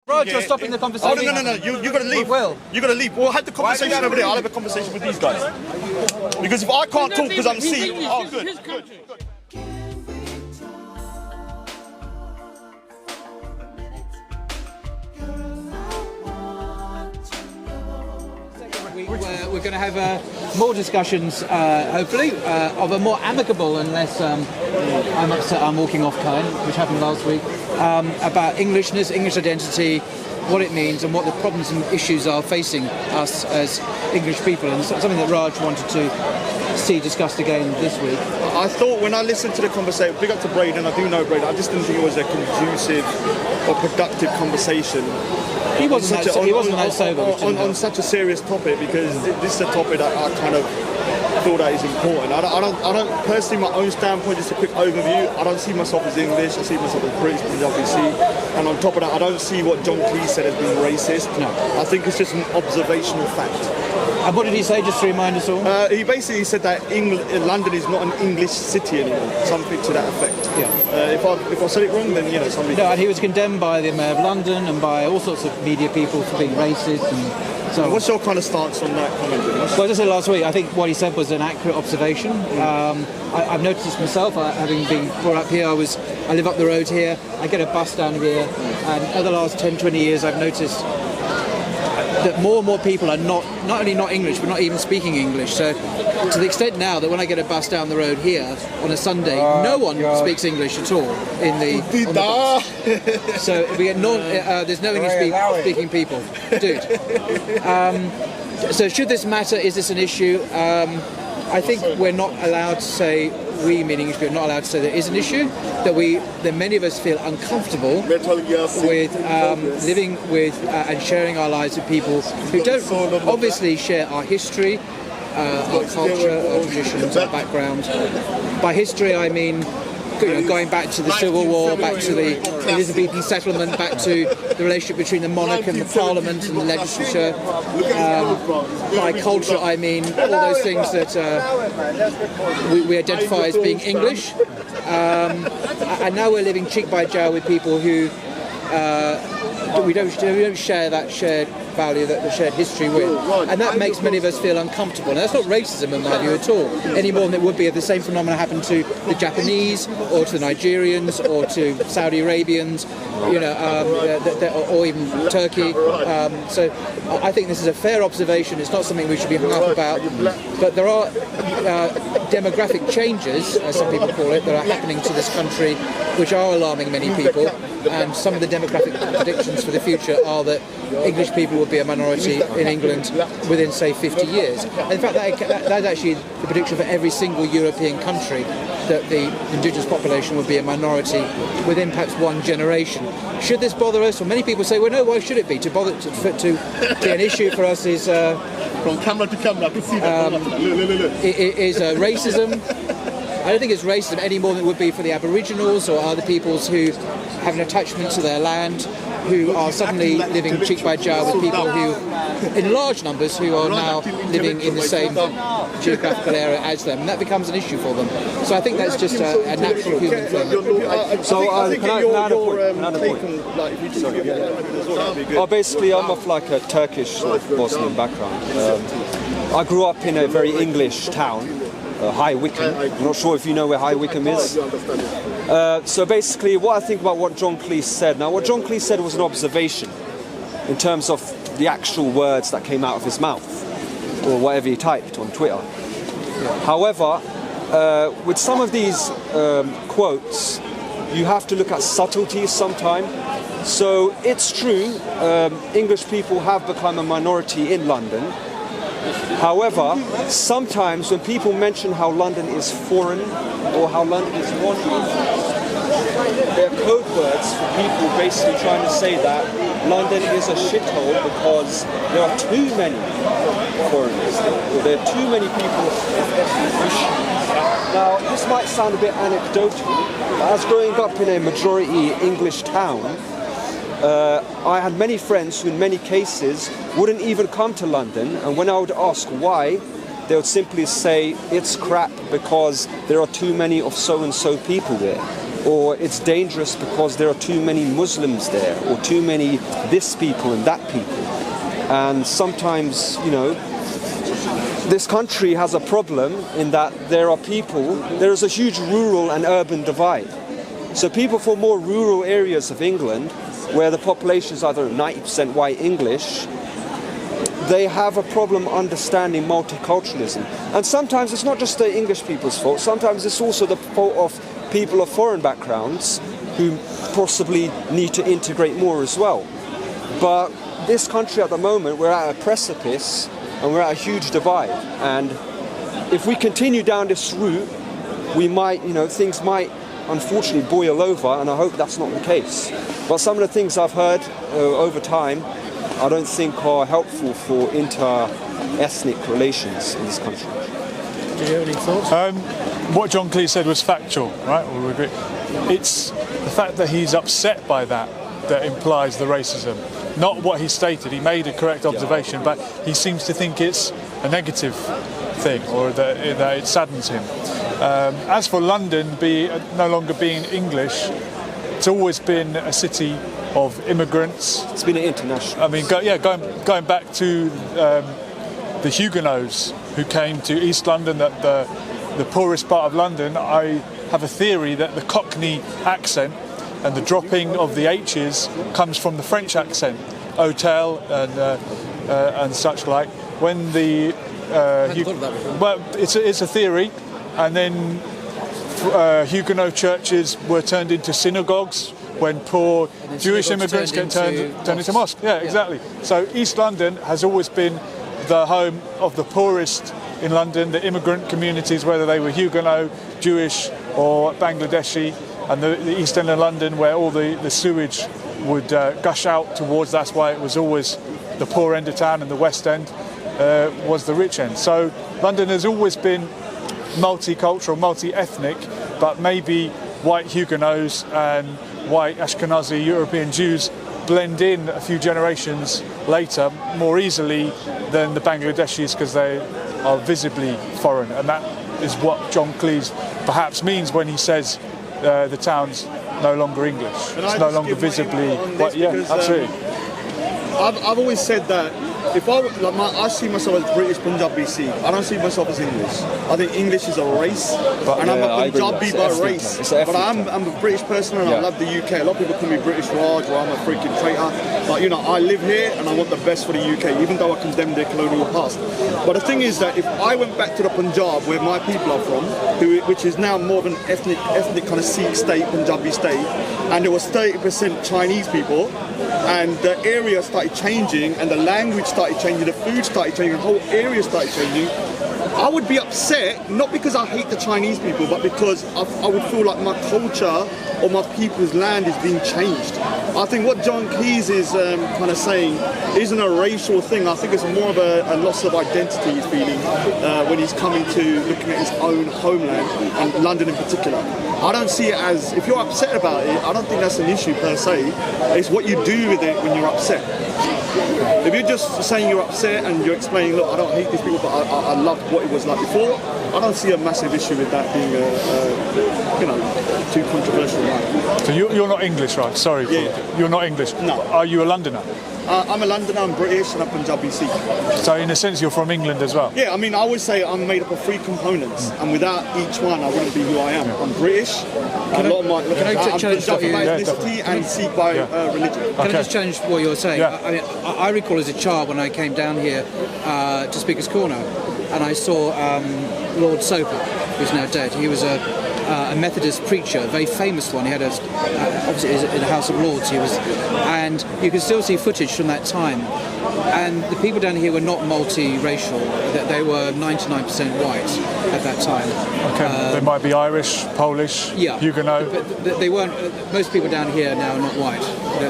Raj, you're stopping the conversation. Oh, no. You gotta leave. You gotta leave. We'll have the conversation over there. I'll have a conversation with these guys. Because if I can't talk because I'm C, oh, good. We're going to have more discussions, hopefully, of a more amicable and less I'm upset I'm walking off kind, which happened last week, about Englishness, English identity, what it means and what the problems and issues are facing us as English people, and something that Raj wanted to see discussed again this week. I thought when I listened to the conversation, big up to Braden, I do know Braden, I just didn't think it was a conducive or productive conversation. He wasn't that sober. On such a serious topic, because this is a topic that I kind of feel that is important. I don't personally, my own standpoint, just a quick overview, I don't see myself as English, I see myself as British, obviously, and on top of that, I don't see what John Cleese said as being racist. No. I think it's just an observational fact. And what did he say, just to remind us all? He basically said that London is not an English city anymore, something to that effect. Yeah. If I said it wrong, then somebody... No, and he was condemned by the Mayor of London and by all sorts of media people for being racist and so on. What's your kind of stance on that comment? Well, as I said last week, I think what he said was an accurate observation. I've noticed this myself, having been brought up here. I live up the road here, I get a bus down here, and over the last 10, 20 years I've noticed that more and more people are not only not English, but not even speaking English. So to the extent now that when I get a bus down the road here on a Sunday, no one speaks English at all on the bus. So we get there's no English speaking people. Dude. So should this matter? Is this an issue? I think we're not allowed to say, we meaning English people, are not allowed to say there is an issue, that many of us feel uncomfortable with living with and sharing our lives with people who don't obviously share our history, our culture, our traditions, our background. By history I mean going back to the Civil War, back to the Elizabethan settlement, back to the relationship between the monarch and the parliament and the legislature. By culture I mean all those things that we identify as being English. And now we're living cheek by jowl with people who we don't share that shared value, that the shared history with, and that makes many of us feel uncomfortable. And that's not racism in my view at all, any more than it would be if the same phenomenon happened to the Japanese or to the Nigerians or to Saudi Arabians, or even Turkey. So I think this is a fair observation. It's not something we should be hung up about, but there are demographic changes, as some people call it, that are happening to this country which are alarming many people, and some of the demographic predictions for the future are that English people will be a minority in England within, say, 50 years. And in fact, that's actually the prediction for every single European country, that the indigenous population will be a minority within perhaps one generation. Should this bother us? Well, many people say, well, no, why should it be? To be an issue for us is... From camera to camera, I can see that. Is racism. I don't think it's racism any more than it would be for the Aboriginals or other peoples who have an attachment to their land, who are suddenly living cheek by jowl with people who, in large numbers, who are now living in the same geographical area as them, and that becomes an issue for them. So I think that's just a natural human thing. So another point. Basically, I'm of like a Turkish sort of Bosnian background. I grew up in a very English town, High Wycombe. I'm not sure if you know where High Wycombe is. So basically, what I think about what John Cleese said. Now, what John Cleese said was an observation in terms of the actual words that came out of his mouth, or whatever he typed on Twitter. However, with some of these quotes, you have to look at subtleties sometimes. So it's true, English people have become a minority in London. However, sometimes when people mention how London is foreign or how London is non-English, they're code words for people basically trying to say that London is a shithole because there are too many foreigners, or there are too many people. Now, this might sound a bit anecdotal, but as growing up in a majority English town, I had many friends who in many cases wouldn't even come to London, and when I would ask why, they would simply say it's crap because there are too many of so-and-so people there. or it's dangerous because there are too many Muslims there, or too many this people and that people. And sometimes, you know, this country has a problem in that there is a huge rural and urban divide. So people from more rural areas of England, where the population is either 90% white English, they have a problem understanding multiculturalism. And sometimes it's not just the English people's fault, sometimes it's also the fault of people of foreign backgrounds who possibly need to integrate more as well. But this country at the moment, we're at a precipice and we're at a huge divide. And if we continue down this route, we might, you know, things might unfortunately boil over, and I hope that's not the case. But some of the things I've heard over time, I don't think are helpful for inter-ethnic relations in this country. Do you have any thoughts? What John Cleese said was factual, right? We agree. It's the fact that he's upset by that implies the racism, not what he stated. He made a correct observation, but he seems to think it's a negative thing, or that it saddens him. As for London no longer being English, it's always been a city of immigrants. It's been an international. I mean, going back to the Huguenots who came to East London, the poorest part of London. I have a theory that the Cockney accent and the dropping of the H's comes from the French accent, hotel and such like. When the well, it's a theory, and then Huguenot churches were turned into synagogues when poor Jewish immigrants get turned into mosques. Yeah, exactly. So East London has always been the home of the poorest in London, the immigrant communities, whether they were Huguenot, Jewish or Bangladeshi, and the East End of London where all the sewage would gush out towards. That's why it was always the poor end of town, and the West End was the rich end. So London has always been multicultural, multi-ethnic, but maybe white Huguenots and white Ashkenazi European Jews blend in a few generations later more easily than the Bangladeshis, because they are visibly foreign. And that is what John Cleese perhaps means when he says the town's no longer English. It's no longer visibly white. Yeah, absolutely. I've always said that if I see myself as British Punjabi Sikh, I don't see myself as English. I think English is a race, and I'm a Punjabi by race. But I'm a British person, and I love the UK. A lot of people call me British Raj, or I'm a freaking traitor. But you know, I live here, and I want the best for the UK, even though I condemn their colonial past. But the thing is that if I went back to the Punjab, where my people are from, which is now more of an ethnic kind of Sikh state, Punjabi state, and there was 30% Chinese people, and the area started changing, and the language started changing, the food started changing, the whole area started changing, I would be upset, not because I hate the Chinese people, but because I would feel like my culture or my people's land is being changed. I think what John Cleese is kind of saying isn't a racial thing. I think it's more of a loss of identity he's feeling when he's coming to looking at his own homeland, and London in particular. I don't see it as, if you're upset about it, I don't think that's an issue per se. It's what you do with it when you're upset. If you're just saying you're upset and you're explaining, look, I don't hate these people, but I loved what it was like before, I don't see a massive issue with that being, too controversial. So you're not English, right? Sorry. Yeah. You're not English? No. Are you a Londoner? I'm a Londoner, I'm British, and I'm Punjabi Sikh. So in a sense, you're from England as well? Yeah, I mean, I always say I'm made up of 3 components, and without each one, I wouldn't be who I am. I'm British, I'm Punjabi by ethnicity, and Sikh by religion. Can I just change what you're saying? Yeah. I mean, I recall as a child when I came down here to Speaker's Corner, and I saw Lord Soper, who's now dead. He was a Methodist preacher, a very famous one. He had obviously in the House of Lords. And you can still see footage from that time. And the people down here were not multi-racial. They were 99% white at that time. Okay. They might be Irish, Polish, Huguenot. But they weren't. Most people down here now are not white.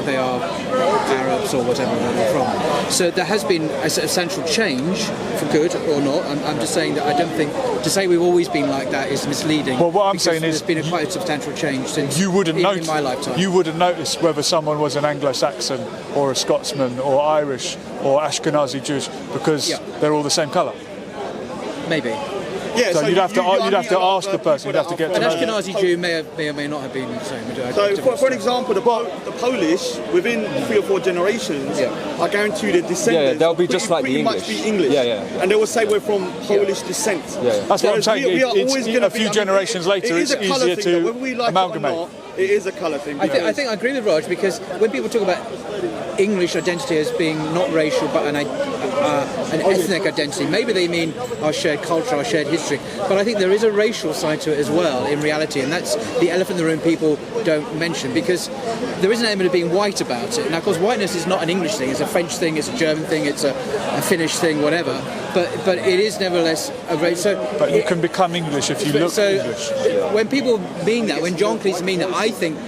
They are Arabs or whatever they're from. So there has been a essential change, for good or not. I'm just saying that I don't think to say we've always been like that is misleading. Well, what I'm saying is there's been quite a substantial change since you wouldn't in my lifetime. You wouldn't notice whether someone was an Anglo-Saxon or a Scotsman or Irish or Ashkenazi Jewish because they're all the same colour. Maybe. Yeah, So you'd have to ask the person. You'd have to get to An know them. Ashkenazi Jew may or may not have been the same. So, for an example, the Polish, within 3 or 4 generations, I guarantee you the descendants they'll be just like the pretty English. much be English. Yeah. And they will say we're from Polish descent. That's what I'm saying. We are It's always gonna a few be- generations later, it is it's a colour easier thing, though, to whether we like amalgamate. it or not, it is a colour thing. I think I agree with Raj, because when people talk about English identity as being not racial but an ethnic identity, maybe they mean our shared culture, our shared history. But I think there is a racial side to it as well in reality, and that's the elephant in the room people don't mention, because there is an element of being white about it. Now, of course, whiteness is not an English thing; it's a French thing, it's a German thing, it's a Finnish thing, whatever. But it is nevertheless a race. But you can become English if you look English. When people mean that, when John Cleese mean that, I think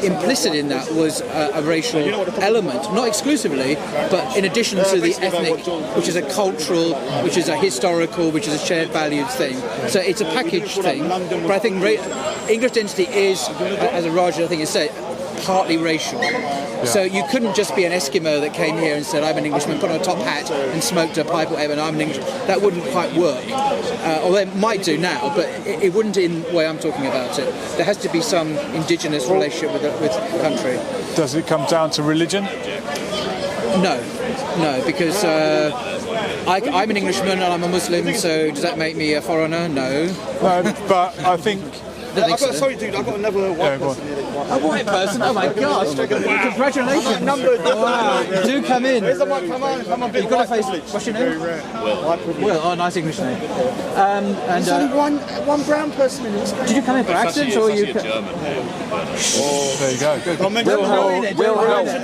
implicit in that was a racial element, not exclusively, but in addition to the ethnic, which is a cultural, which is a historical, which is a shared values thing. So it's a package thing. But I think English identity is, as Raj I think has said, partly racial. So you couldn't just be an Eskimo that came here and said, I'm an Englishman, put on a top hat and smoked a pipe or whatever, and I'm an Englishman. That wouldn't quite work. Although it might do now, but it wouldn't in the way I'm talking about it. There has to be some indigenous relationship with the country. Does it come down to religion? No, because I'm an Englishman and I'm a Muslim, so does that make me a foreigner? No. No, but I think... Sorry, dude, I've got another white person here. A white person? Oh my gosh! Congratulations! Wow. Do come in. Come on, You've got a face. What's your name? Will. Oh, nice English name. There's only one brown person in this. Did you come in for accident or you? German. There you go.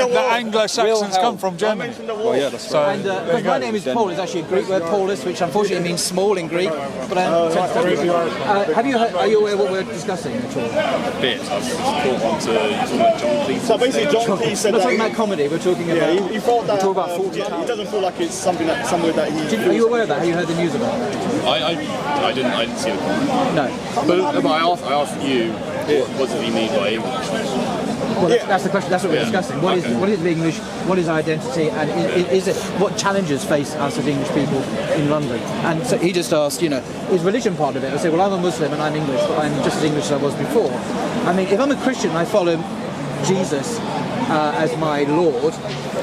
The Anglo-Saxons come from Germany. Well, yeah, that's right. And my name is Paul. It's actually a Greek word, Paulus, which unfortunately means small in Greek. But have you heard? Are you aware what we're discussing at all? A bit. I've just caught on to John Cleese. So basically, John Cleese said We're that talking about comedy. We're talking about. he thought that We're talking about 40 he doesn't feel like it's somewhere that he. Are you aware of that? Have you heard the news about it? I didn't see the comment. No. But I asked you, what does he mean by English? Well, that's the question. That's what we're discussing. What is English? What is identity? And is it what challenges face us as English people in London? And so he just asked, is religion part of it? I say, well, I'm a Muslim and I'm English, but I'm just as English as I was before. I mean, if I'm a Christian and I follow Jesus as my Lord,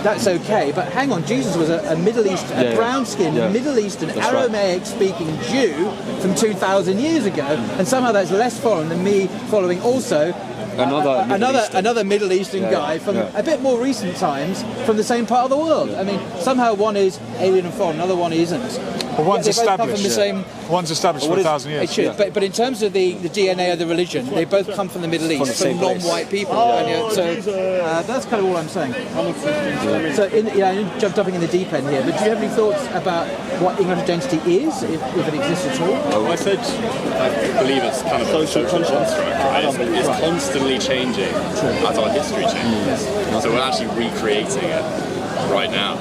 that's okay. But hang on, Jesus was a Middle Eastern, a brown-skinned, Middle Eastern, Aramaic-speaking Jew from 2,000 years ago, and somehow that's less foreign than me following also another Middle Eastern guy from a bit more recent times from the same part of the world. I mean, somehow one is alien and foreign, another one isn't. Well, one's established. From the same, one's established for 1,000 years. It should, but in terms of the DNA of the religion, they both come from the Middle East, from non-white people. So that's kind of all I'm saying. So, jumping in the deep end here, but do you have any thoughts about what English identity is, if it exists at all? Well, I said I believe it's kind of a social construct, right? It's constantly changing as our history changes. So we're actually recreating it right now.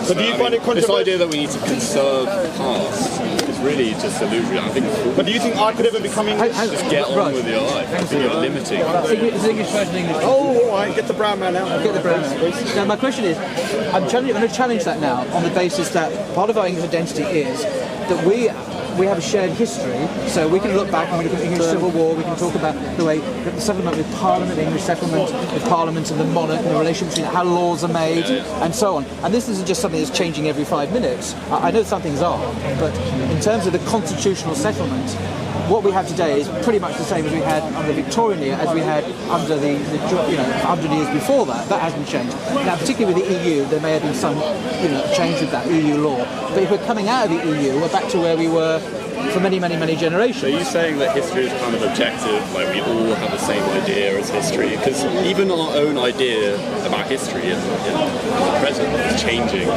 So do you find it this controversial? idea that we need to conserve the past is really just illusory. I think. But do you think I could ever become English? Just get on with your life. I think you're limiting. It's English version English. Oh, all right. Get the brown man out. Get the brown man. Now my question is, I'm going to challenge that now on the basis that part of our English identity is that we have a shared history, so we can look back and we look at the English Civil War, we can talk about the way the settlement with Parliament, the English settlement with Parliament and the monarch, and the relation between how laws are made, and so on. And this isn't just something that's changing every 5 minutes. I know some things are, but in terms of the constitutional settlement, what we have today is pretty much the same as we had under the Victorian era, as we had under the 100 years before that. That hasn't changed. Now, particularly with the EU, there may have been some change with that EU law. But if we're coming out of the EU, we're back to where we were for many, many, many generations. So are you saying that history is kind of objective, like we all have the same idea as history? Because even our own idea about history in the present is changing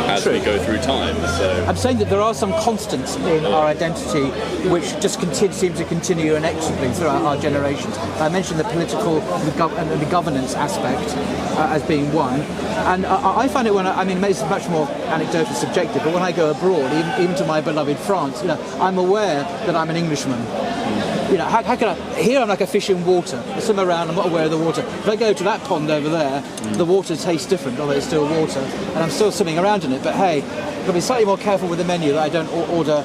as we go through time. So I'm saying that there are some constants in our identity which just seem to continue inexorably throughout our generations. I mentioned the political and the governance aspect as being one. And I find it it's much more anecdotal, subjective, but when I go abroad, even to my beloved France, I'm aware that I'm an Englishman. How can I? Here I'm like a fish in water. I swim around, I'm not aware of the water. If I go to that pond over there, the water tastes different, although it's still water, and I'm still swimming around in it. But hey, I've got to be slightly more careful with the menu that I don't order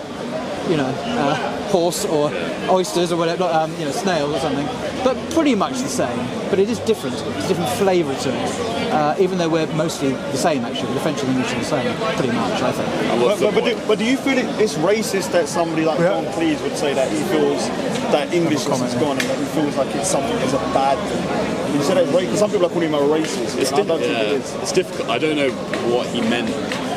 horse or oysters or whatever, snails or something, but pretty much the same. But it is different. It's a different flavour to it, even though we're mostly the same. Actually, the French and English are the same, pretty much, I think. But do you feel it's racist that somebody like John Cleese would say that he feels that English is gone and that he feels like it's something that's a bad thing? You said that because some people are calling him a racist. I don't think it is. It's difficult. I don't know what he meant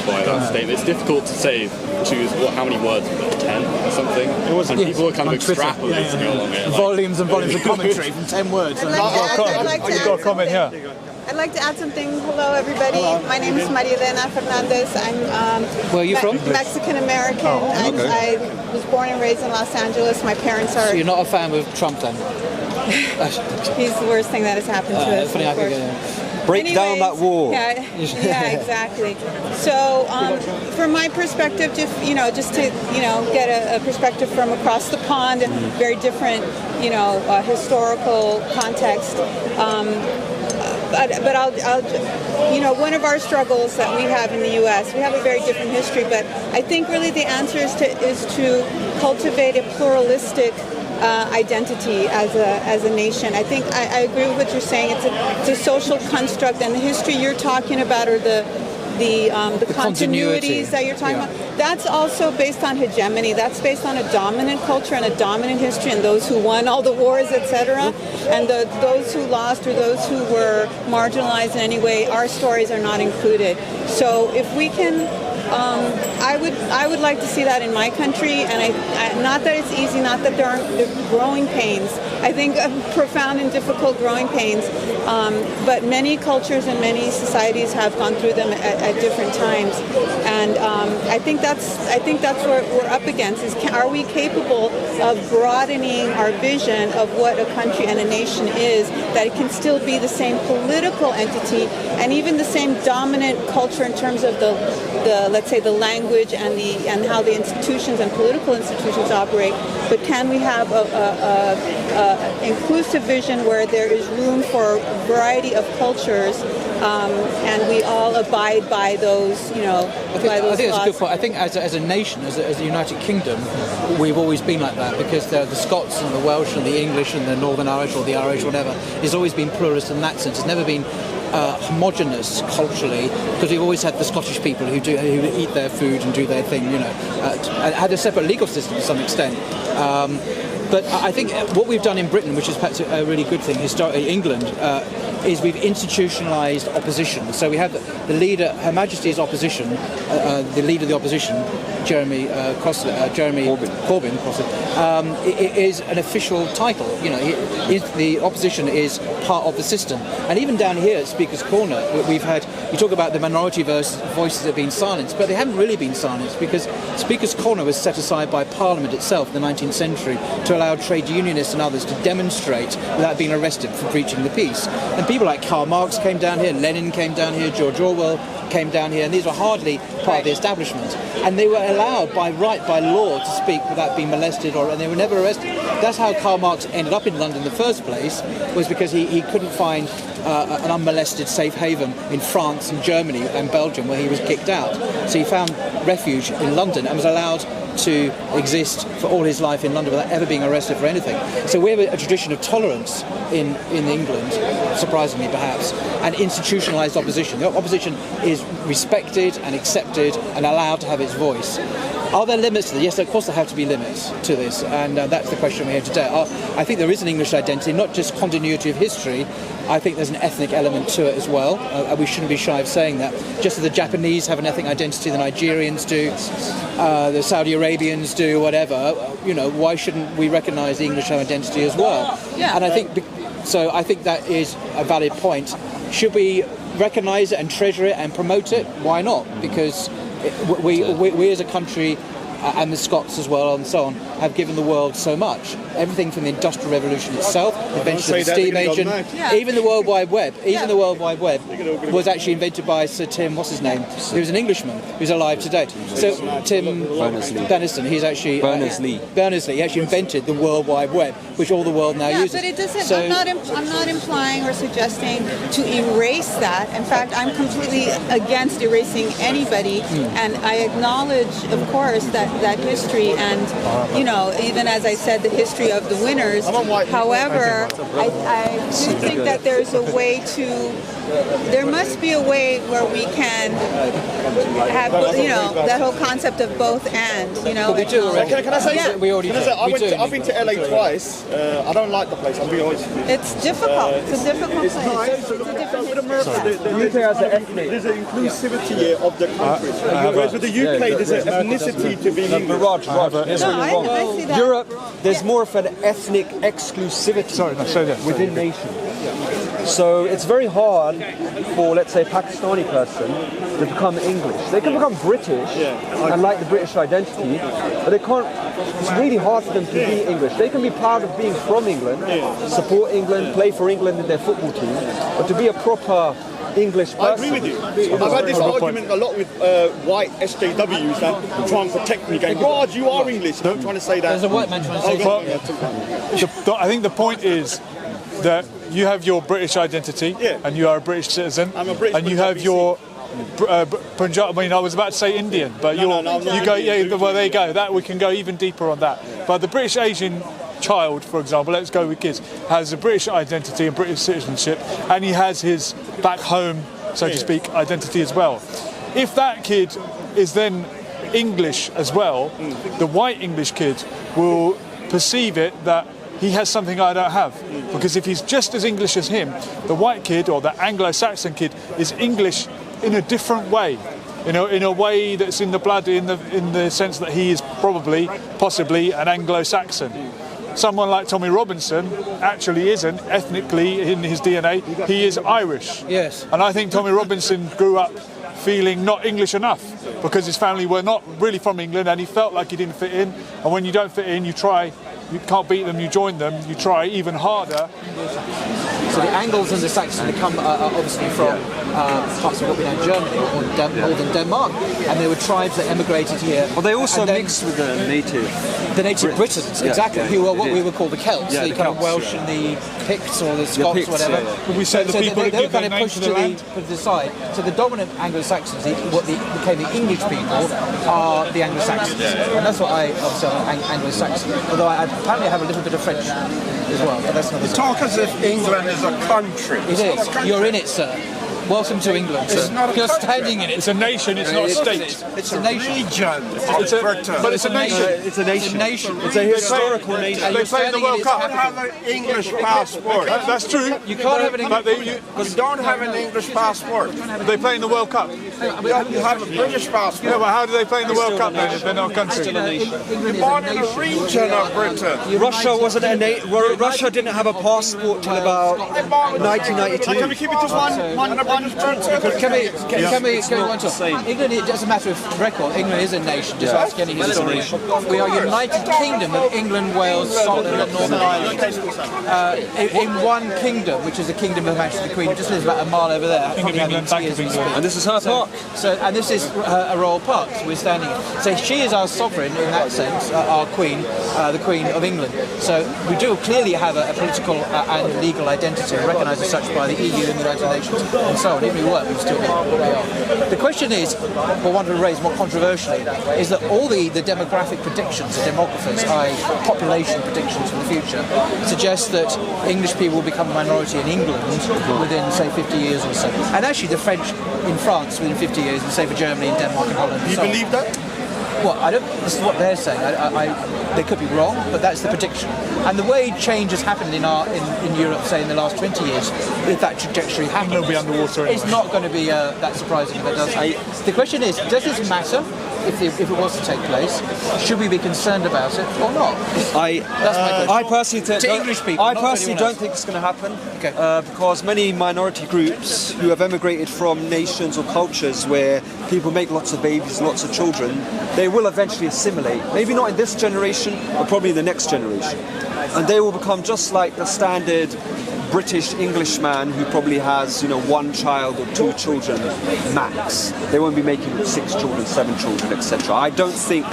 by that statement. It's difficult to say, choose how many words, 10 or something. And people are kind of extrapolating along it. Volumes and volumes of commentary from 10 words. You've got a comment here. I'd like to add something. Hello, everybody. My name is Maria Elena Fernandez. I'm Where are you from? Mexican American. I was born and raised in Los Angeles. My parents are. So you're not a fan of Trump then? He's the worst thing that has happened to us. Funny, of course. Break down that wall. Yeah, exactly. So, from my perspective, just to get a perspective from across the pond and very different, historical context. But I'll one of our struggles that we have in the U.S. We have a very different history, but I think really the answer is to cultivate a pluralistic identity as a nation. I think I agree with what you're saying. It's a social construct, and the history you're talking about, or the continuities that you're talking about, that's also based on hegemony. That's based on a dominant culture and a dominant history, and those who won all the wars, etc. And those who lost or those who were marginalized in any way, our stories are not included. So if we can, I would like to see that in my country, and I not that it's easy, not that there aren't growing pains. I think profound and difficult growing pains, but many cultures and many societies have gone through them at different times, and I think that's what we're up against. Are we capable of broadening our vision of what a country and a nation is, that it can still be the same political entity and even the same dominant culture in terms of the let's say the language and how the institutions and political institutions operate, but can we have a inclusive vision where there is room for a variety of cultures, and we all abide by those, I think that's a good point. I think as a nation, as a United Kingdom, we've always been like that, because the Scots and the Welsh and the English and the Northern Irish or the Irish, whatever, has always been pluralist in that sense. It's never been homogenous culturally, because we've always had the Scottish people who eat their food and do their thing, had a separate legal system to some extent. But I think what we've done in Britain, which is perhaps a really good thing, historically England, is we've institutionalised opposition. So we have the leader, Her Majesty's opposition, the leader of the opposition, Jeremy Corbyn, is an official title. The opposition is part of the system. And even down here at Speaker's Corner, you talk about the minority voices that have been silenced, but they haven't really been silenced, because Speaker's Corner was set aside by Parliament itself in the 19th century to allow trade unionists and others to demonstrate without being arrested for preaching the peace. And people like Karl Marx came down here, Lenin came down here, George Orwell came down here, and these were hardly part of the establishment. And they were allowed by law to speak without being molested, and they were never arrested. That's how Karl Marx ended up in London in the first place, was because he couldn't find an unmolested safe haven in France and Germany and Belgium, where he was kicked out. So he found refuge in London and was allowed to exist for all his life in London without ever being arrested for anything. So we have a tradition of tolerance in England, surprisingly perhaps, and institutionalised opposition. The opposition is respected and accepted and allowed to have its voice. Are there limits to this? Yes, of course there have to be limits to this, and that's the question we have today. I think there is an English identity, not just continuity of history. I think there's an ethnic element to it as well. We shouldn't be shy of saying that. Just as the Japanese have an ethnic identity, the Nigerians do, the Saudi Arabians do, whatever. Why shouldn't we recognise the English identity as well? And I think that is a valid point. Should we recognise it and treasure it and promote it? Why not? Because we as a country, and the Scots as well, and so on, have given the world so much. Everything from the Industrial Revolution itself, the invention of the steam engine, even the World Wide Web. Even the World Wide Web was actually invented by Sir Tim, what's his name? He was an Englishman who's alive today. So Tim Berners-Lee. He's actually Berners-Lee. He actually invented the World Wide Web, which all the world now uses. But it doesn't. So, I'm not implying or suggesting to erase that. In fact, I'm completely against erasing anybody, and I acknowledge, of course, that that history, and you know, even as I said, the history of the winners. However, I do think that there's a way there must be a way where we can have, you know, that whole concept of both and, you know. But we do already. Can I say something? We already do. I've been to LA twice. I don't like the place. I'm being honest with you. It's difficult. It's a difficult place. It's a different history. The UK has an ethnic. There's an inclusivity here of the country. Whereas with the UK, there's an ethnicity to being English. Raj, that's No, really wrong. I see that. Europe, there's more of an ethnic exclusivity within nations. So it's very hard for, let's say, a Pakistani person to become English. They can become British and like the British identity, but they can't. It's really hard for them to be English. They can be proud of being from England, support England, play for England in their football team, but to be a proper English person. I agree with you. I've had this argument a lot with white SJWs that try and protect me, going, God, you are English. I'm trying to say that. There's a white man trying to say that. I think the point is that you have your British identity and you are a British citizen. I'm a British and you have your Punjab. I mean, I was about to say Indian, but you go. Yeah, well, there you go. That we can go even deeper on that. But the British Asian child, for example, let's go with kids, has a British identity and British citizenship, and he has his back home, so to speak, identity as well. If that kid is then English as well, the white English kid will perceive it that he has something I don't have. Because if he's just as English as him, the white kid or the Anglo-Saxon kid is English in a different way. You know, in a way that's in the blood, in the sense that he is possibly an Anglo-Saxon. Someone like Tommy Robinson actually isn't ethnically in his DNA. He is Irish. Yes. And I think Tommy Robinson grew up feeling not English enough because his family were not really from England, and he felt like he didn't fit in. And when you don't fit in, you try. You can't beat them, you join them, you try even harder. So the Angles and the Saxons, they come obviously from parts of what we know Germany or northern Denmark, and there were tribes that emigrated here. Well, they also mixed with the native Britons, exactly, who were what we would call the Celts, the kind of Welsh and the Picts or the Scots, Picts, whatever. We said the people they were kind of pushed to the side. So the dominant Anglo-Saxons, what became the English people, are the Anglo-Saxons, and that's what I obviously am Anglo-Saxon. Although I apparently have a little bit of French as well, but that's another. You talk as if England is a country. It is. You're in it, sir. Welcome to England, sir. It's not a You're country. standing in it. It's a nation, it's not a state. It's a nation. Region. But it's a nation. It's a nation. It's It's a historical nation. They play in the World You Cup. don't have an English passport. That's true. You can't have an English. You don't have an English passport. They play in the World Cup. You have a British passport. Yeah, but how do they play in the World Cup then if they're not a country? You're born in a region of Britain. Russia wasn't Russia didn't have a passport till about 1992. Can we keep it to one? Can we one talk? England, it doesn't matter if record, England is a nation, just ask any historian. We are United Kingdom of England, Wales, Scotland and Northern Ireland. In one kingdom, which is the Kingdom of Majesty the Queen, who just lives about a mile over there. And this is her park. And this is a royal park we're standing in. So she is our sovereign in that sense, our Queen, the Queen of England. So we do clearly have a political and legal identity, recognised as such by the EU and the United Nations and so on. Even if we weren't, we'd still be what we are. The question is, or one to raise more controversially, is that all the demographic predictions, the demographers, i.e. population predictions for the future, suggest that English people will become a minority in England within, say, 50 years or so. And actually the French in France within 50 years, and say for Germany and Denmark and Holland. Do you believe that? Well, I don't. This is what they're saying. They could be wrong, but that's the prediction. And the way change has happened in Europe, say in the last 20 years, if that trajectory happens, It'll be underwater it's not going to be that surprising if it does. The question is, does this matter? If it was to take place, should we be concerned about it or not? That's my question. I personally think To English people, I not to personally anyone don't else. think it's going to happen. Okay. Because many minority groups who have emigrated from nations or cultures where people make lots of babies, lots of children, they will eventually assimilate. Maybe not in this generation, but probably in the next generation. And they will become just like the standard British Englishman who probably has, you know, 1 child or 2 children max. They won't be making 6 children, 7 children, etc. I don't think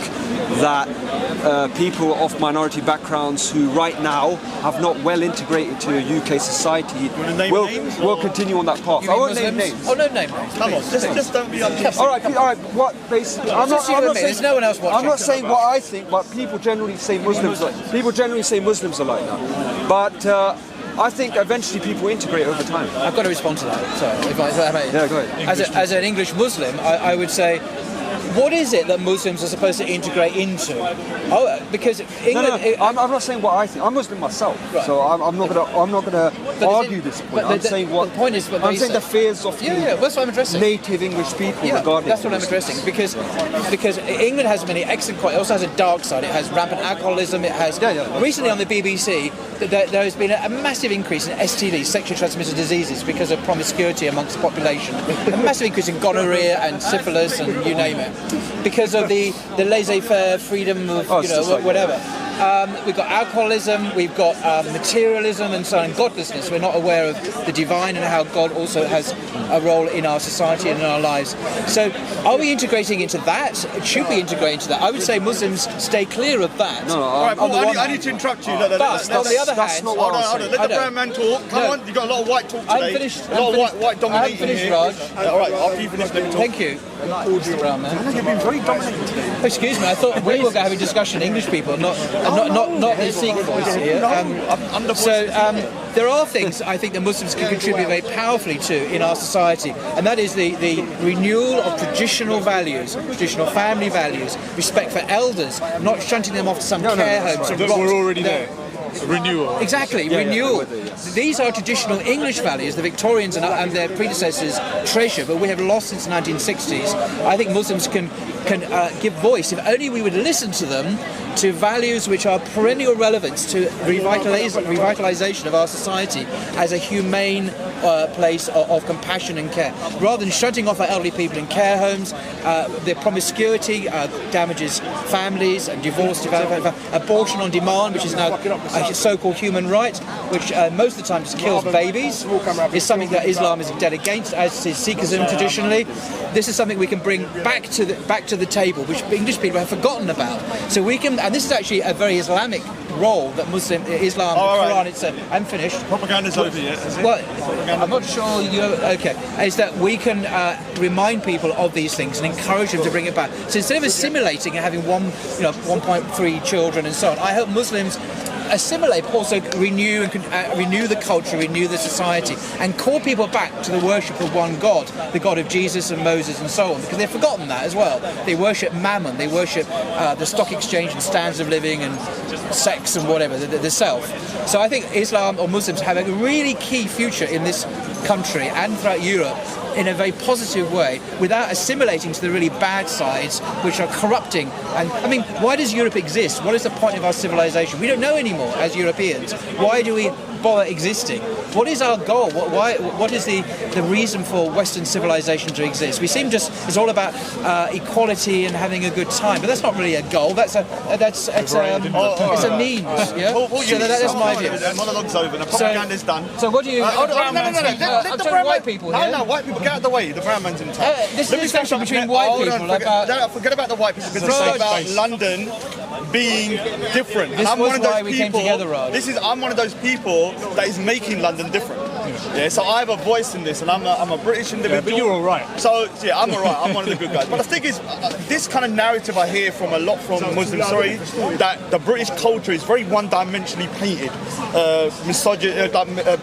that people of minority backgrounds who right now have not well integrated to UK society will continue on that path. I won't name names. Oh, no name names. Come on, just don't be unjust. All right. What basically? I'm not saying. There's no one else watching. I'm not saying what I think, but people generally say Muslims are like that. But I think eventually people integrate over time. I've got to respond to that. Sorry, if I may. Yeah, go ahead. As an English Muslim, I would say, what is it that Muslims are supposed to integrate into? Oh, because England. No. I'm not saying what I think. I'm Muslim myself, right. So I'm not gonna argue this point. I'm saying what the point is. I'm saying the fears of that's what I'm addressing. Native English people regarding. That's what I'm addressing because England has many excellent qualities. It also has a dark side. It has rampant alcoholism. It has recently on the BBC there has been a massive increase in STDs, sexually transmitted diseases, because of promiscuity amongst the population. A massive increase in gonorrhea and syphilis and you name it. Because of the laissez-faire freedom of whatever. We've got alcoholism, we've got materialism and so on, godlessness. We're not aware of the divine and how God also has a role in our society and in our lives. So are we integrating into that? Should we integrate into that? I would say Muslims stay clear of that. I need to interrupt you. But on the other hand, hold on. Let the brown man talk. Come on, you've got a lot of white talk today. I haven't finished. A lot of white dominating finished, here. Raj. All right, after you finish, let me talk. Thank you. Brown man. You've been very dominating today. Excuse me, I thought we were having a discussion English people, not the Sikh voice here. There are things I think that Muslims can contribute very powerfully to in our society, and that is the renewal of traditional values, traditional family values, respect for elders, not shunting them off to some care homes. But we're already there. Renewal. Exactly, renewal. These are traditional English values the Victorians and their predecessors treasure, but we have lost since the 1960s. I think Muslims can give voice, if only we would listen to them, to values which are perennial relevance to revitalization of our society as a humane place of compassion and care. Rather than shutting off our elderly people in care homes, the promiscuity damages families and divorce, abortion on demand, which is now a so-called human right, which most of the time just kills babies, is something that Islam is dead against, as is Sikhism traditionally. This is something we can bring back to the table, which English people have forgotten about. So we can, and this is actually a very Islamic role that Islam, the Quran, it's I'm finished. Propaganda's over yet, is it? Well, I'm not sure okay. Is that we can remind people of these things and encourage them to bring it back. So instead of assimilating and having 1.3 children and so on, I hope Muslims assimilate, but also renew the culture, renew the society, and call people back to the worship of one God, the God of Jesus and Moses and so on, because they've forgotten that as well. They worship mammon, they worship the stock exchange and standards of living and sex and whatever, the self. So I think Islam or Muslims have a really key future in this country and throughout Europe in a very positive way, without assimilating to the really bad sides which are corrupting. And I mean, why does Europe exist? What is the point of our civilization? We don't know anymore as Europeans. Why do we bother existing? What is our goal? What is the reason for Western civilization to exist? We seem it's all about equality and having a good time, but that's not really a goal. It's a means. Yeah. So that's my view. The monologue's over. The propaganda's done. So what do you? No. I'm talking white people here. No, white people, get out of the way. The brown man's in town. This is a discussion between white people. Forget about the white people, because it's about London being different. This was why we came together, Raj. I'm one of those people that is making London different. Yeah, so I have a voice in this, and I'm a British individual. Yeah, but you're all right. So yeah, I'm all right. I'm one of the good guys. But the thing is, this kind of narrative I hear from a lot from Muslims, that the British culture is very one-dimensionally painted,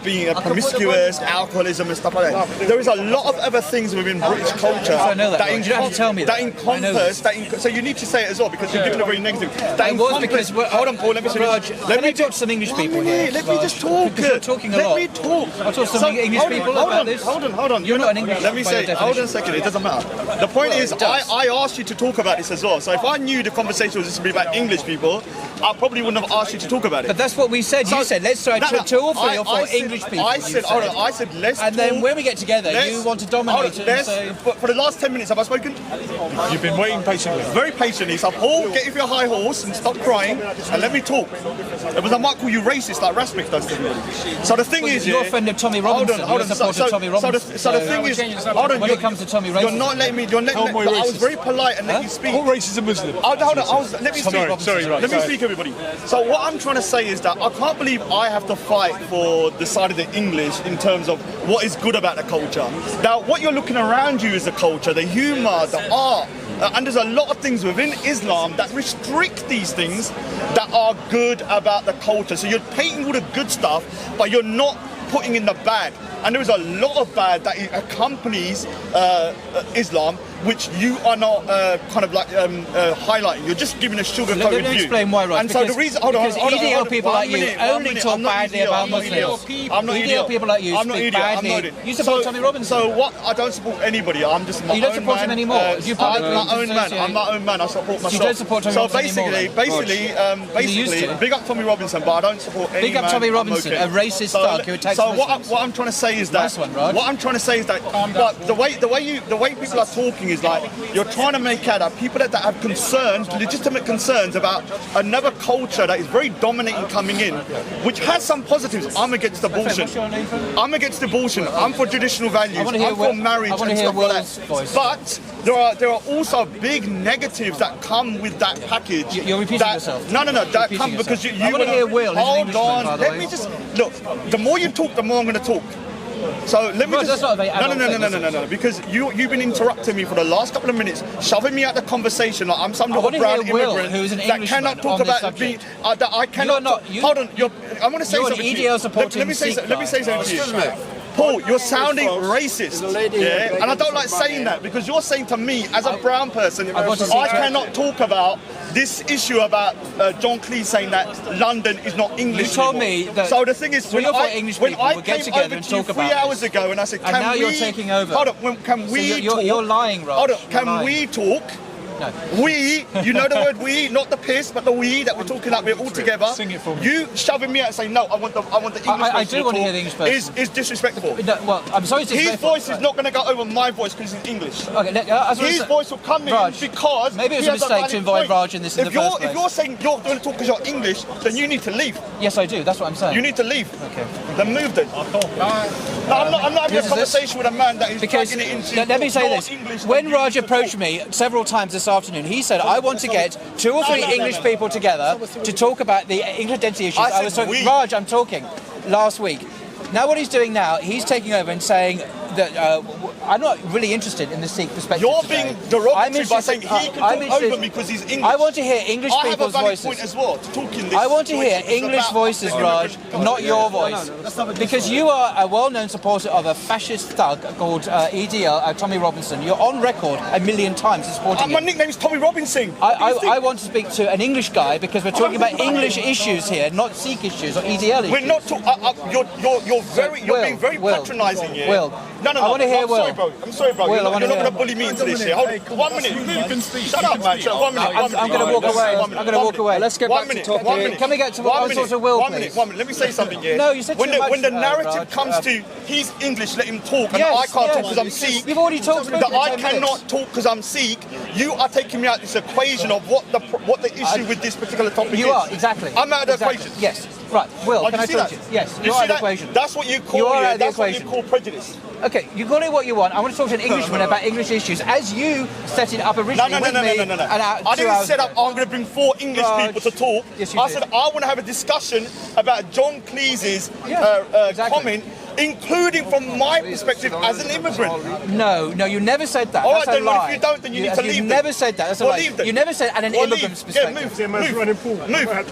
being promiscuous, alcoholism and stuff like that. There is a lot of other things within British culture I know that. You don't have to tell me that. encompass. So you need to say it as well, because you're giving a very negative. Hold on, Paul. Let me finish. Let me talk to some English people here. Let me just talk. Because you're talking a lot. Let me talk. to some English people about this? Hold on. You're not an English. Let me by say, your hold on a definition. second. It doesn't matter. The point is, I asked you to talk about this as well. So if I knew the conversation was just to be about English people, I probably wouldn't have asked you to talk about it. But that's what we said. You said let's try two or three or four English people. I said let's. And then when we get together, you want to dominate it. And say, for the last 10 minutes, have I spoken? You've been waiting patiently. Very patiently. So Paul, get off your high horse and stop crying and let me talk. Because I might call you racist like Rasmus does to everybody. So the thing is, you're a friend of Tommy Robinson. Hold on. Tommy Robinson. So the thing is, hold on. When it comes to Tommy racism, you're not letting me. But I was very polite and let you speak. All races are Muslim. Hold on. Let me speak. Sorry. Let me speak, everybody. So what I'm trying to say is that I can't believe I have to fight for the side of the English in terms of what is good about the culture. Now, what you're looking around you is the culture, the humour, the art. And there's a lot of things within Islam that restrict these things that are good about the culture. So you're painting all the good stuff, but you're not putting in the bad. And there is a lot of bad that accompanies Islam, which you are not highlighting. You're just giving a sugar-coated view. Let me explain why, right? And so the reason, hold on, EDL people like you only talk badly about Muslims. I'm not EDL people like you speak badly. You support Tommy Robinson. So what? I don't support anybody. I'm just my own man. You don't support him anymore. I'm my own man. I support myself. You don't support Tommy Robinson anymore. Basically, big up Tommy Robinson, but I don't support any man. Big up Tommy Robinson, a racist thug who attacks Muslims. So what I'm trying to say is that. What I'm trying to say is that. But the way people are talking is like you're trying to make out that people that have concerns, legitimate concerns about another culture that is very dominating coming in, which has some positives. I'm against abortion. I'm against abortion. I'm for traditional values. I'm for marriage and stuff like that. But there are also big negatives that come with that package. You're repeating yourself. No. That come because you. I want to hear Will. Hold on. Let me just look. The more you talk, the more I'm going to talk. So let me just. No. Because you've been interrupting me for the last couple of minutes, shoving me out the conversation like I'm some little brown immigrant who's an that cannot talk about that I cannot. Hold on. I'm going to say something to you. Let me say something to you. Paul, you're sounding racist, yeah? And I don't like saying that because you're saying to me, as a brown person, I cannot talk about this issue about John Cleese saying that London is not English. You told me that. So the thing is, when I get together and talk about 3 hours ago and I said, now you're taking over. Hold on, can we talk? You're lying, Raj. Hold on, can we talk? No. We, you know the word we, not the piss, but the we that we're talking about, we're all together. Sing it for me. You shoving me out and saying, no, I want the English person I do want to hear the English person. Is disrespectful. No, well, I'm sorry to his voice is not going to go over my voice because he's English. Okay, his voice will come in Raj, because maybe it was a mistake to invite Raj in this in the first place. If you're saying you're going to talk because you're English, then you need to leave. Yes, I do. That's what I'm saying. You need to leave. Okay. Then move then. No, I'm not having a conversation with a man that is dragging it into. Let me say this. English when Raj approached me several times this afternoon, he said, I want to get 2 or 3 English people together to talk about the English identity issues. I was talking, Raj, I'm talking, last week. Now what he's doing now, he's taking over and saying that I'm not really interested in the Sikh perspective. You're being derogatory by saying he can talk over me because he's English. I want to hear English people's voices. I have a valid point as well to talk in this. I want to hear English voices, Raj, not your voice. Because you are a well-known supporter of a fascist thug called EDL, Tommy Robinson. You're on record 1 million times supporting him. My nickname is Tommy Robinson. I want to speak to an English guy because we're talking about English issues here, not Sikh issues or EDL issues. We're not talking. You're being very patronising here. Will. No. I want to hear Will. I'm sorry, bro. You're not going to bully me into this here. Hold on. 1 minute. You can speak. Shut up, man. 1 minute. I'm going to walk away. I'm going to walk away. Let's get back to talking. 1 minute. Can we get to what sort of Will, please? 1 minute. 1 minute. Let me say something here. No, you said too much. When the narrative comes to he's English, let him talk, and I can't talk because I'm Sikh. We've already talked about that. I cannot talk because I'm Sikh. You are taking me out this equation of what the issue with this particular topic is. You are, exactly. I'm out of the equation. Yes. Right. Will, can I talk to you? Yes. You're out of the equation. That's what you call that's what you call prejudice. Okay, you call it what you want. I want to talk to an Englishman about English issues, as you set it up originally with me. No. I didn't set up, I'm going to bring 4 English people to talk. Yes, you I did. said, I want to have a discussion about John Cleese's comment, including from my perspective as an immigrant. No, you never said that. All That's right, then, a lie. well, if you don't, then you need to leave. You never said that. That's a lie. You never said at an immigrant's perspective. Move.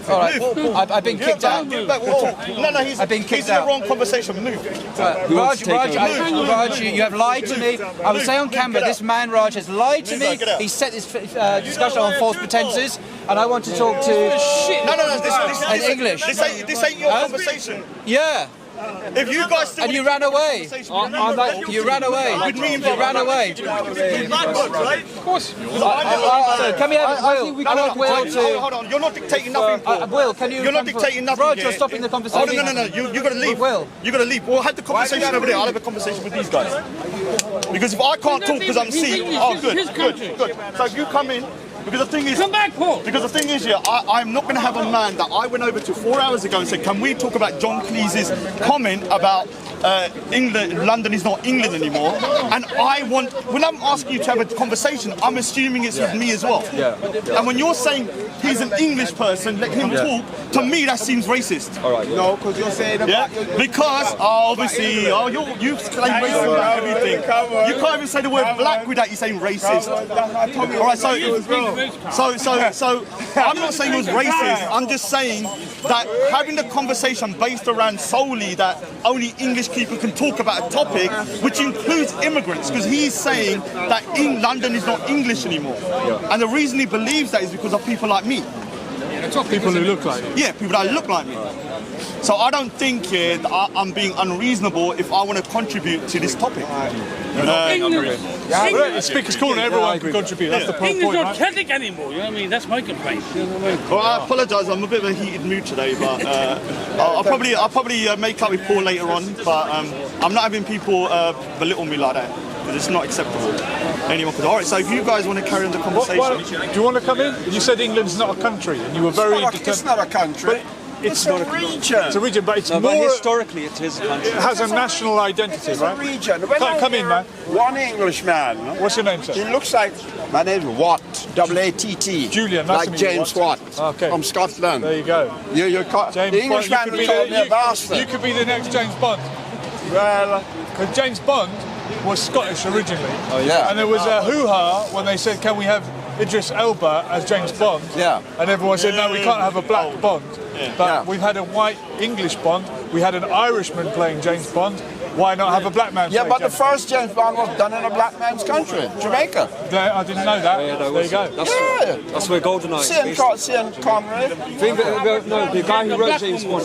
All right, I've been kicked out. No, he's in the wrong conversation. Move. Raj, you have lied to me. I will say on camera, this man Raj has lied to me. He set this discussion on false pretenses, and I want to talk to No, this English. This ain't your conversation. Yeah. If you guys still And you ran away. You ran away. You ran away. right? Of course. So can we have Will? No, no, Will to... hold on. You're not dictating nothing, Paul. Will, can you... You're not dictating nothing. Rod, yeah. you're stopping the Oh, conversation. no. You got to leave. Will. You got to leave. We'll have the conversation over there. I'll have a conversation with these guys. Because if I can't talk because I'm Sikh, good. So if you come in, because the thing is, Come back, Paul. Because the thing is, yeah, I'm not going to have a man that I went over to 4 hours ago and said, can we talk about John Cleese's comment about England, London is not England anymore? And when I'm asking you to have a conversation, I'm assuming it's with me as well. Yeah. And when you're saying he's an English person, let him talk, to me that seems racist. All right. No, because you're saying about... Yeah, because obviously, you claim racism about everything. You can't even say the word black without you saying racist. All right, so I'm not saying it was racist. I'm just saying that having the conversation based around solely that only English people can talk about a topic, which includes immigrants, because he's saying that London is not English anymore. And the reason he believes that is because of people like me. People who look like you. Yeah, people that look like me. So I don't think that I'm being unreasonable if I want to contribute to this topic. It's Speaker's Corner, everyone can contribute. That's the point, English not right? Celtic anymore, you know what I mean? That's my complaint. You know what I mean? Well, I apologise. I'm a bit of a heated mood today, but I'll probably make up with Paul later on. But I'm not having people belittle me like that. Because it's not acceptable. Anyone could. All right. So if you guys want to carry on the conversation, Do you want to come in? You said England's not a country, and you were very It's not a country. It's a region. It's a region, but it's No, more. but historically it is a country. It has a national identity, It's a right? region. When I Come in, hear man. One Englishman. What's your name, He sir? looks like, my name's Watt, W-A-T-T. Julian, nice to like meet you, James Watt. Watt, Okay. from Scotland. There you go. You call, James the Bond. Englishman who told me a You bastard. could be the next James Bond. Well, Because James Bond was Scottish originally. yeah. And there was a hoo-ha when they said, can we have Idris Elba as James Bond? Yeah. And everyone said, no, we can't have a black Bond. But Yeah. we've had a white English Bond. We had an Irishman playing James Bond. Why not have a black man Yeah, play but the James first James Bond was done in a black man's country, Jamaica. Bond? I didn't know that. Yeah, There you go. That's where GoldenEye is based. Sean Connery. No, the guy who wrote James Bond.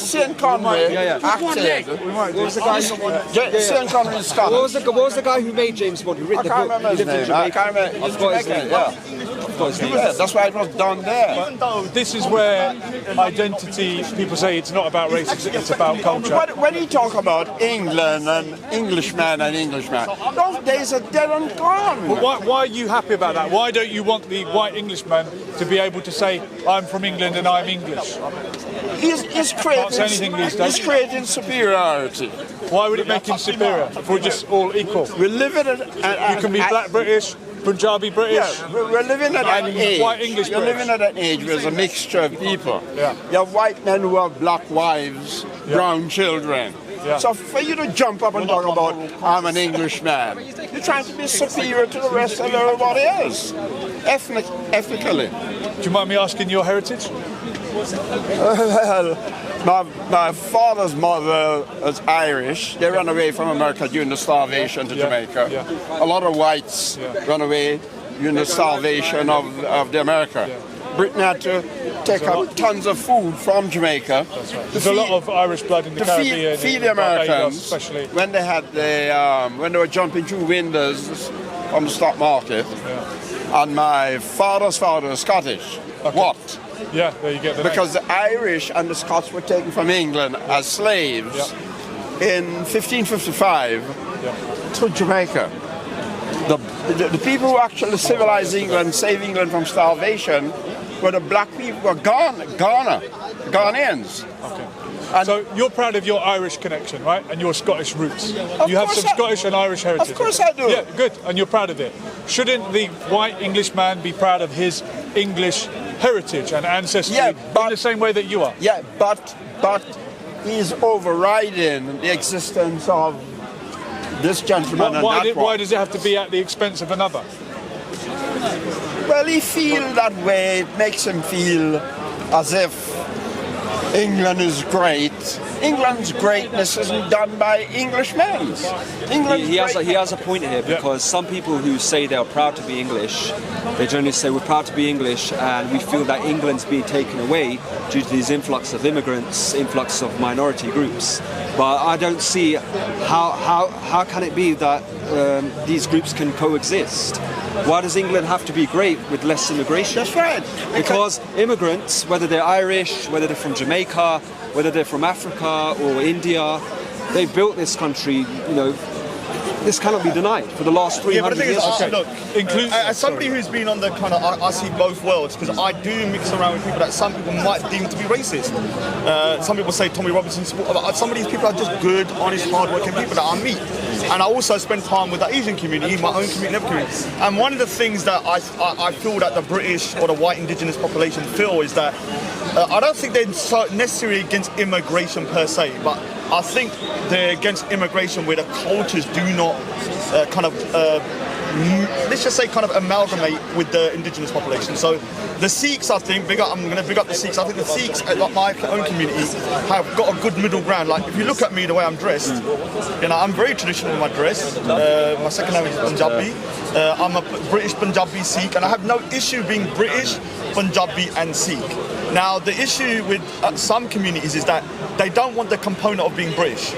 Sean Connery Yeah. acted. What was the guy? Sean Connery is Scottish. What was the guy who made James Bond? Who I written the can't book? remember He his lived in name. I Jamaica. can't remember. I've got his Jamaican, name. yeah. I've got his name. Yeah, that's why it was done there. This is where identity, people say it's not about race, it's about culture. When you talk about England and Englishman, those days are dead and gone. But why are you happy about that? Why don't you want the white Englishman to be able to say, I'm from England and I'm English? He's Can't say anything these days. creating superiority. Why would it make him superior if we're just all equul? We're living at You can be black British, Punjabi British. Yeah, we're living at an age. white English We're British. living at an age where there's a mixture of people. Yeah. You have white men who have black wives, brown children. Yeah. So for you to jump up and talk about I'm an Englishman, you're trying to be superior to the rest of everybody else, ethnically. Do you mind me asking your heritage? Well, my father's mother is Irish. They ran away from America during the starvation to Jamaica. Yeah. A lot of whites ran away during the starvation of the America. Britain had to take up tons of food from Jamaica. There's a lot of Irish blood in the Caribbean. Feed in the Barbados Americans, especially. when they had when they were jumping through windows from the stock market. And my father's father is Scottish. What? Yeah, there you get the name. Because the Irish and the Scots were taken from England as slaves in 1555 to Jamaica. The people who actually civilized England, saved England from starvation, were the black people, were Ghanaians. So you're proud of your Irish connection, right? And your Scottish roots. You have course some Scottish and Irish heritage. Of course I do. Yeah, good. And you're proud of it. Shouldn't the white Englishman be proud of his English heritage and ancestry in the same way that you are? Yeah, but he's overriding the existence of this gentleman Why does it have to be at the expense of another? Well, he feels that way. It makes him feel as if England is great England's greatness isn't done by Englishmen. He has a point here, because some people who say they are proud to be English, they generally say we're proud to be English and we feel that England's being taken away due to these influx of immigrants, influx of minority groups. But I don't see how can it be that these groups can coexist. Why does England have to be great with less immigration? That's right. Because immigrants, whether they're Irish, whether they're from Jamaica, whether they're from Africa or India, they built this country, this cannot be denied for the last 300 years. Look, as somebody who's been on the kind of, I see both worlds, because I do mix around with people that some people might deem to be racist. Some people say Tommy Robinson's, some of these people are just good, honest, hard-working people that I meet. And I also spend time with the Asian community, my own community, every community. And one of the things that I feel that the British or the white indigenous population feel is that I don't think they're so necessarily against immigration per se, but I think they're against immigration where the cultures do not let's just say kind of amalgamate with the indigenous population. So the Sikhs, I think, I'm going to big up the Sikhs. I think the Sikhs, like my own community, have got a good middle ground. Like if you look at me the way I'm dressed, I'm very traditional in my dress. My second language is Punjabi. I'm a British Punjabi Sikh, and I have no issue being British, Punjabi, and Sikh. Now the issue with some communities is that they don't want the component of being British.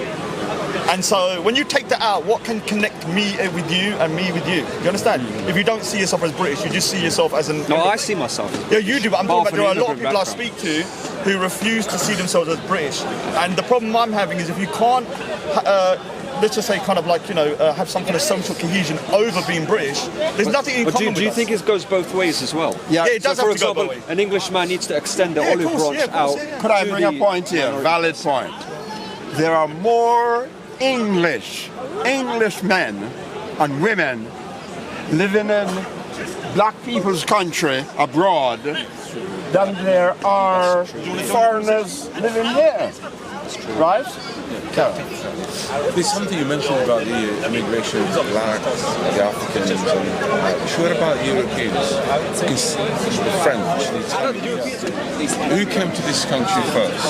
And so when you take that out, what can connect me with you and me with you? You understand? If you don't see yourself as British, you just see yourself as an... No, I see myself. Yeah, you do, but I'm talking about there are a lot of people I speak to who refuse to see themselves as British. And the problem I'm having is if you can't, let's just say kind of like, have some kind of social cohesion over being British, there's nothing in common with do you us. think it goes both ways as well? Yeah, it does so have to go both ways. ways. An Englishman needs to extend the olive branch out. Could I bring a point here? Valid point. There are more English men and women living in black people's country abroad than there are foreigners living here. Right? There's something you mentioned about the immigration of the blacks, the Africans, and what about Europeans? Because the French, the Italians, who came to this country first?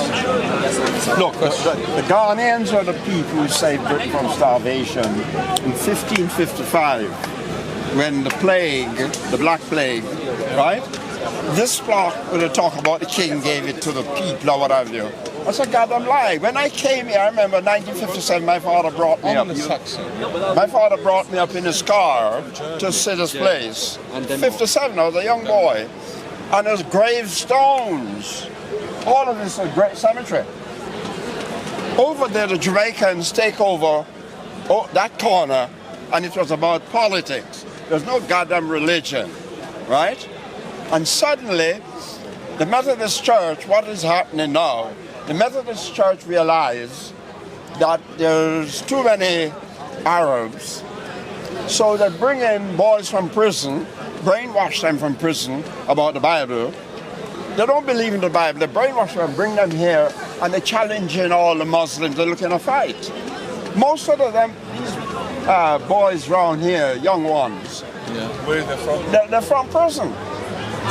Look, the Ghanaians are the people who saved Britain from starvation in 1555 when the plague, the Black Plague, right? This block, when they talk about the king gave it to the people or whatever. That's a goddamn lie. When I came here, I remember 1957, my father brought me up. My father brought me up in his car to see this place. 57, I was a young boy. And there's gravestones. All of this is a great cemetery. Over there, the Jamaicans take over that corner, and it was about politics. There's no goddamn religion, right? And suddenly, the Methodist Church, what is happening now, the Methodist Church realized that there's too many Arabs, so they bring in boys from prison, brainwash them from prison about the Bible. They don't believe in the Bible, they brainwash them, bring them here, and they're challenging all the Muslims, they're looking to fight. Most of them, these boys around here, young ones, Where are they from? they're from prison.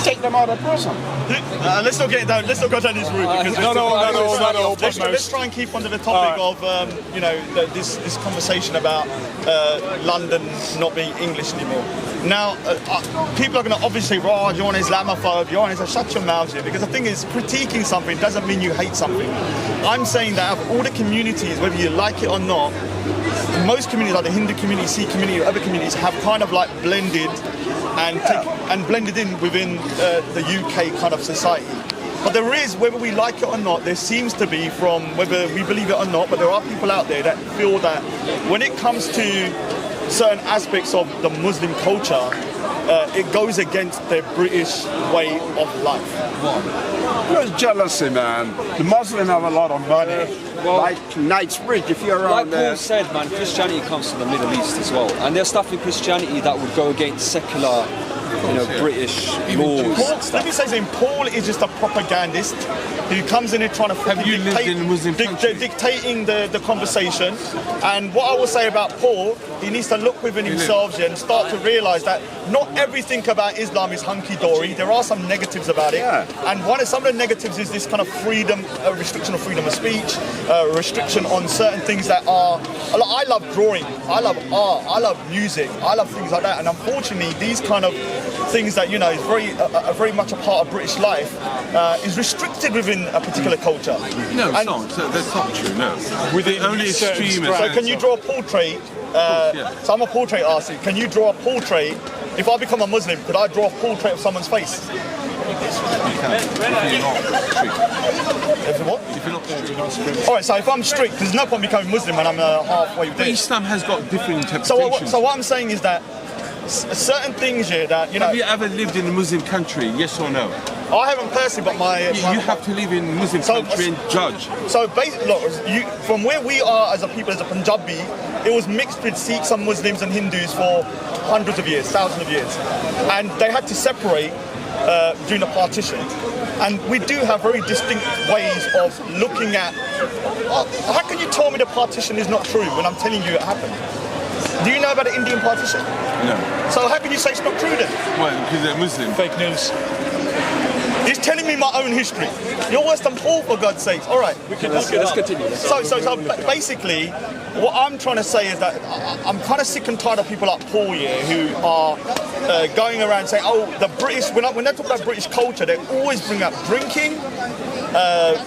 Take them out of prison. Let's not get down. Let's not go down this route because let's try and keep under the topic of this conversation about London not being English anymore. Now, people are going to obviously say, "Oh, you're an Islamophobe. You're an shut your mouths here." Because the thing is, critiquing something doesn't mean you hate something. I'm saying that of all the communities, whether you like it or not, most communities, like the Hindu community, Sikh community, or other communities, have kind of like blended and blended in within the UK kind of society. But there is, whether we like it or not, there seems to be, from whether we believe it or not, but there are people out there that feel that when it comes to certain aspects of the Muslim culture, it goes against their British way of life. There's jealousy, man. The Muslims have a lot of money. Like Knightsbridge, if you're around there. Like Paul said, man, Christianity comes from the Middle East as well. And there's stuff in Christianity that would go against secular, British laws. Let me say something. Paul is just a propagandist who comes in here trying to dictating the conversation. And what I will say about Paul, he needs to look within himself and start to realise that not everything about Islam is hunky-dory. There are some negatives about it. And some of the negatives is this kind of freedom, restriction of freedom of speech, restriction on certain things that are... I love drawing, I love art, I love music, I love things like that. And unfortunately, these kind of things that, you know, is very much a part of British life is restricted within a particular culture. No, it's not. That's not true, no. Within only extremists. So can you draw a portrait? So I'm a portrait artist. Can you draw a portrait? If I become a Muslim, could I draw a portrait of someone's face? You can, if you're not strict. If what? If you're not strict. All right, so if I'm strict, there's no point becoming Muslim when I'm halfway But there. Islam has got different interpretations. So what I'm saying is that certain things here that, you know... Have you ever lived in a Muslim country, yes or no? I haven't personally, but You have to live in a Muslim country and judge. So basically, look, from where we are as a people, as a Punjabi, it was mixed with Sikhs and Muslims and Hindus for hundreds of years, thousands of years. And they had to separate during the partition. And we do have very distinct ways of looking at... how can you tell me the partition is not true when I'm telling you it happened? Do you know about the Indian partition? No. So how can you say it's not true then? Well, because they're Muslim. Fake news. He's telling me my own history. You're worse than Paul, for God's sake. All right. Let's continue. So basically, what I'm trying to say is that I'm kind of sick and tired of people like Paul here who are going around saying, oh, the British, when they talk about British culture, they always bring up drinking,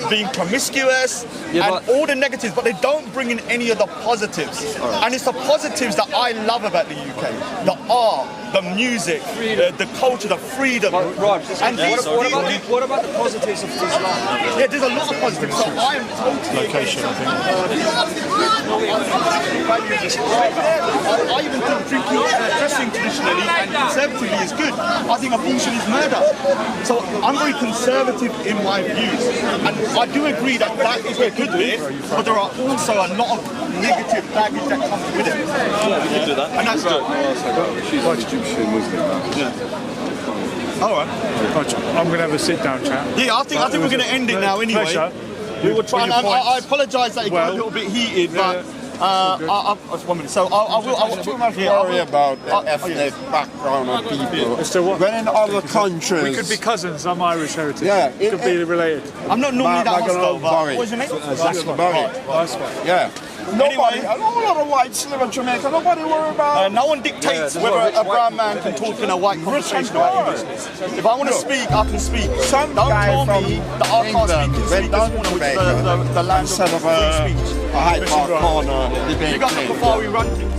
being promiscuous, and all the negatives, but they don't bring in any of the positives. And it's the positives that I love about the UK. The art, the music, the culture, the freedom. Right. And What about the positives of Islam? yeah, there's a lot of positives. So I am totally Location, I think. I even think drinking, dressing traditionally and conservatively is good. I think abortion is murder. So I'm very conservative in my views. And I do agree that that is a good bit, but there are also a lot of negative baggage that comes with it. Yeah, we can do that. And that's good. She's an Egyptian Muslim. All right. I'm going to have a sit-down chat. Yeah, I think we're going to end it now anyway. Pleasure. We will try, and Your points. I apologise that it got a little bit heated, but just 1 minute. So I will. Too much worry about ethnic background of people. When in other countries... We could be cousins. I'm Irish heritage. Yeah. Could be related. I'm not normally that hostile, but what's your name? That's Barry. Yeah. Nobody, a lot of whites live in Jamaica. Nobody worry about... no one dictates whether a brown man can talk in a white conversation about English. If I want to speak, I can speak. Some Don't guy tell from me that I can't speak England and went speak down this to morning, which is Jamaica the land instead of of free speech. a Hyde Park corner You debate. got to look how far we run things.